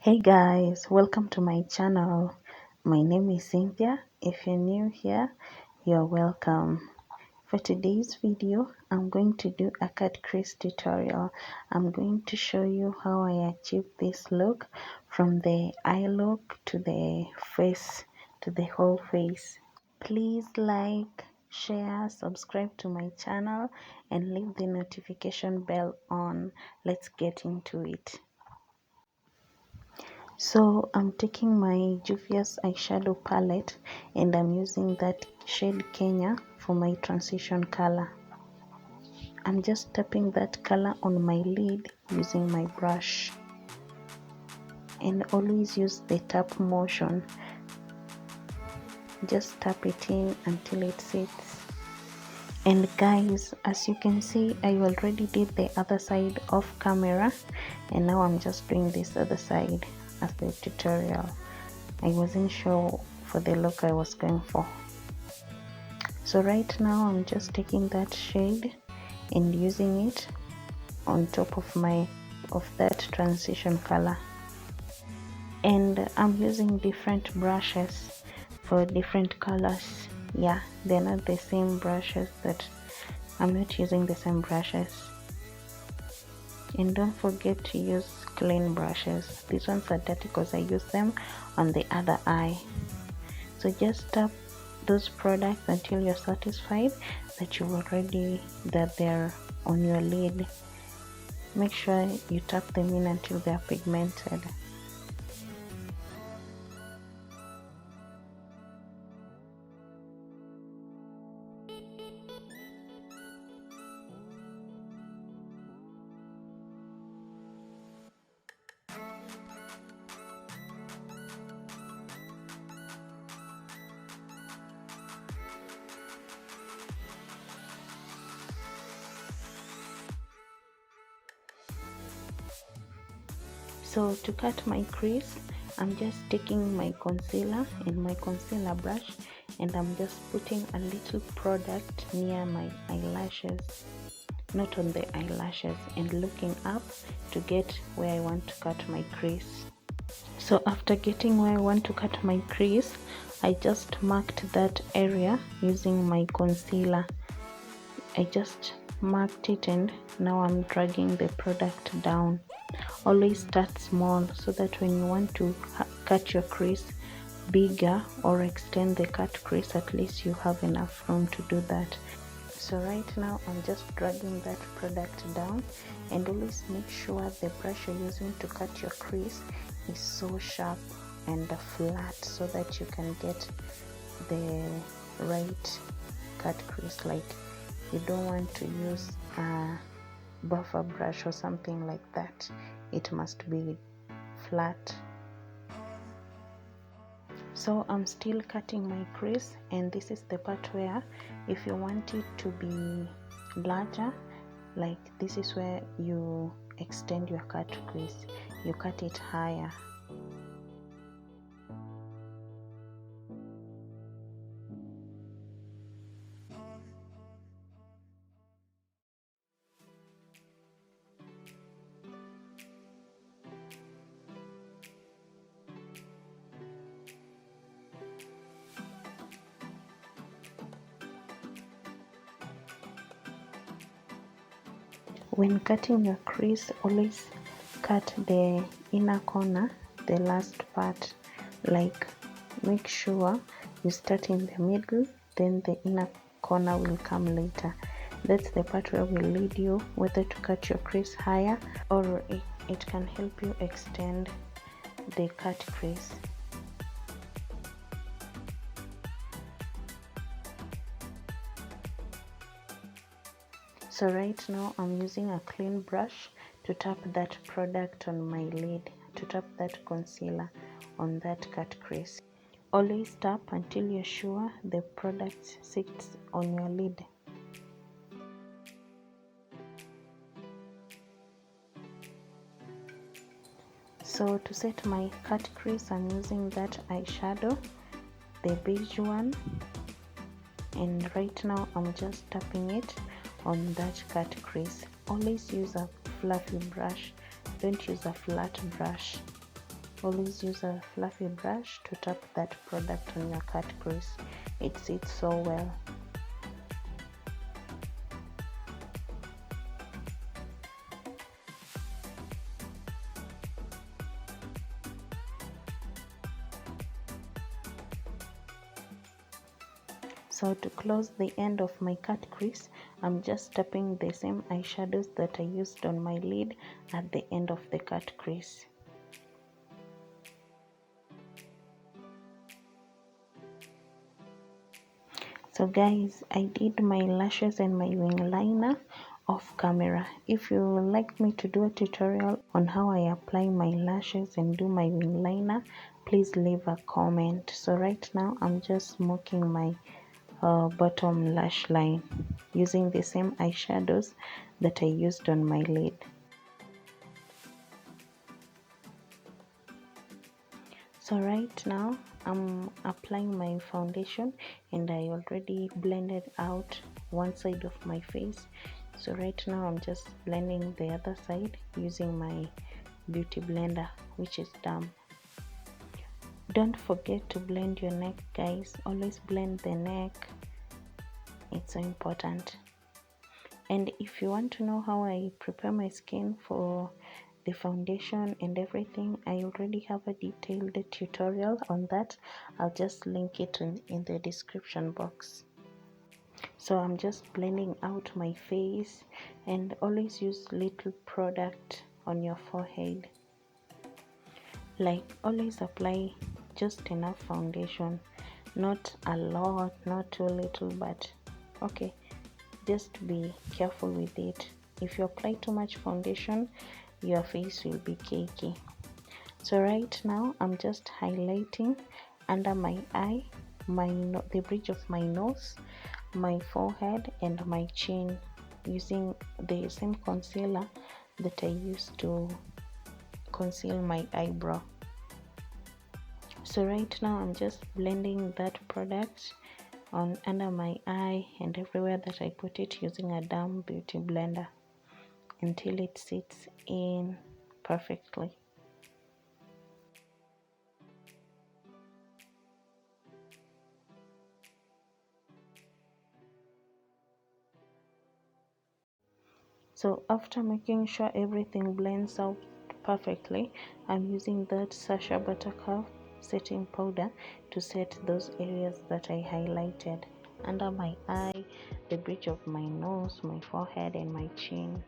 Hey guys, welcome to my channel. My name is Cynthia. If you're new here, you're welcome. For today's video, I'm going to do a cut crease tutorial. I'm going to show you how I achieved this look, from the eye look to the face, to the whole face. Please like, share, subscribe to my channel and leave the notification bell on. Let's get into it. So I'm taking my Juvia's eyeshadow palette and I'm using that shade Kenya for my transition color. I'm just tapping that color on my lid using my brush, and always use the tap motion. Just tap it in until it sits. And guys, as you can see, I already did the other side off camera, and now I'm just doing this other side as the tutorial. I wasn't sure for the look I was going for. So right now I'm just taking that shade and using it on top of that transition color. And I'm using different brushes for different colors. Yeah, they're not the same brushes, I'm not using the same brushes. And don't forget to use clean brushes. These ones are dirty because I use them on the other eye. So just tap those products until you're satisfied that they're on your lid. Make sure you tap them in until they're pigmented. So to cut my crease, I'm just taking my concealer and my concealer brush, and I'm just putting a little product near my eyelashes, not on the eyelashes, and looking up to get where I want to cut my crease. So after getting where I want to cut my crease, I just marked that area using my concealer. I just marked it, and now I'm dragging the product down. Always start small so that when you want to cut your crease bigger or extend the cut crease, at least you have enough room to do that. So right now I'm just dragging that product down, and always make sure the brush you're using to cut your crease is so sharp and flat so that you can get the right cut crease. Like, you don't want to use a buffer brush or something like that. It must be flat. So I'm still cutting my crease, and this is the part where, if you want it to be larger, like this is where you extend your cut crease, you cut it higher. When cutting your crease, always cut the inner corner, the last part. Like, make sure you start in the middle, then the inner corner will come later. That's the part where will lead you whether to cut your crease higher, or it can help you extend the cut crease. So right now I'm using a clean brush to tap that product on my lid, to tap that concealer on that cut crease. Always tap until you're sure the product sits on your lid. So to set my cut crease, I'm using that eyeshadow, the beige one, and right now I'm just tapping it on that cut crease. Always use a fluffy brush, don't use a flat brush. always use a fluffy brush to tap that product on your cut crease. It sits so well. So to close the end of my cut crease, I'm just tapping the same eyeshadows that I used on my lid at the end of the cut crease. So guys, I did my lashes and my wing liner off camera. If you would like me to do a tutorial on how I apply my lashes and do my wing liner, please leave a comment. So right now I'm just smoking my bottom lash line using the same eyeshadows that I used on my lid. So right now I'm applying my foundation and I already blended out one side of my face. So right now I'm just blending the other side using my beauty blender, which is damp. Don't forget to blend your neck, guys. Always blend the neck. It's so important. And if you want to know how I prepare my skin for the foundation and everything, I already have a detailed tutorial on that. I'll just link it in the description box. So I'm just blending out my face, and always use little product on your forehead. Like, always apply just enough foundation, not a lot, not too little, but okay, just be careful with it. If you apply too much foundation, your face will be cakey. So right now I'm just highlighting under my eye, the bridge of my nose, my forehead, and my chin using the same concealer that I used to conceal my eyebrow. So right now I'm just blending that product on under my eye and everywhere that I put it using a damp beauty blender until it sits in perfectly. So after making sure everything blends out perfectly, I'm using that Sacha Buttercup setting powder to set those areas that I highlighted under my eye, the bridge of my nose, my forehead, and my chin.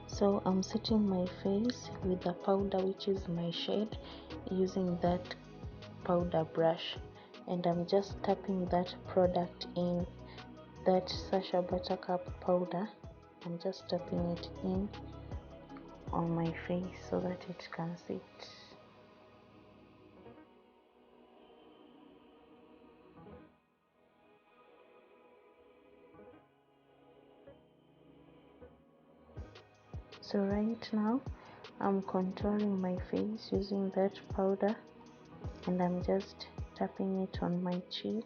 So I'm setting my face with the powder, which is my shade, using that powder brush, and I'm just tapping that product in, that Sacha Buttercup powder. I'm just tapping it in on my face so that it can sit. So right now I'm contouring my face using that powder, and I'm just tapping it on my cheek,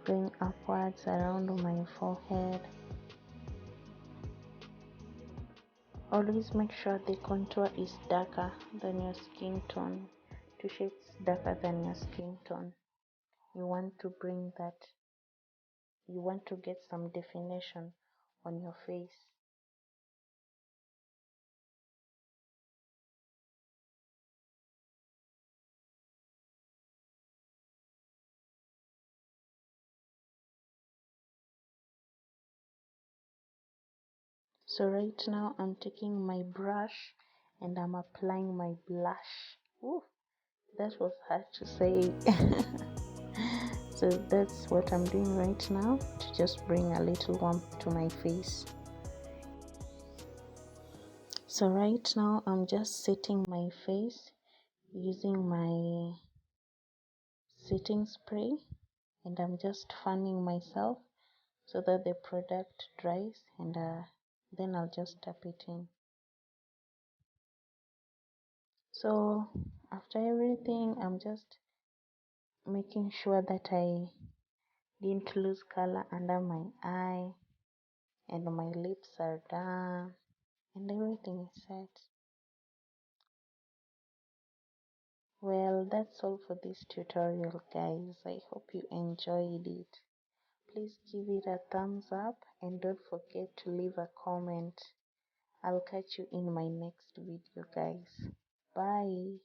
going upwards around my forehead. Always make sure the contour is darker than your skin tone, 2 shades darker than your skin tone. You want to bring that, you want to get some definition on your face. So right now I'm taking my brush and I'm applying my blush. Ooh, that was hard to say. So that's what I'm doing right now, to just bring a little warmth to my face. So right now I'm just setting my face using my setting spray, and I'm just fanning myself so that the product dries, and then I'll just tap it in. So after everything, I'm just making sure that I didn't lose color under my eye, and my lips are done, and everything is set. Well, that's all for this tutorial, guys. I hope you enjoyed it. Please give it a thumbs up and don't forget to leave a comment. I'll catch you in my next video, guys. Bye.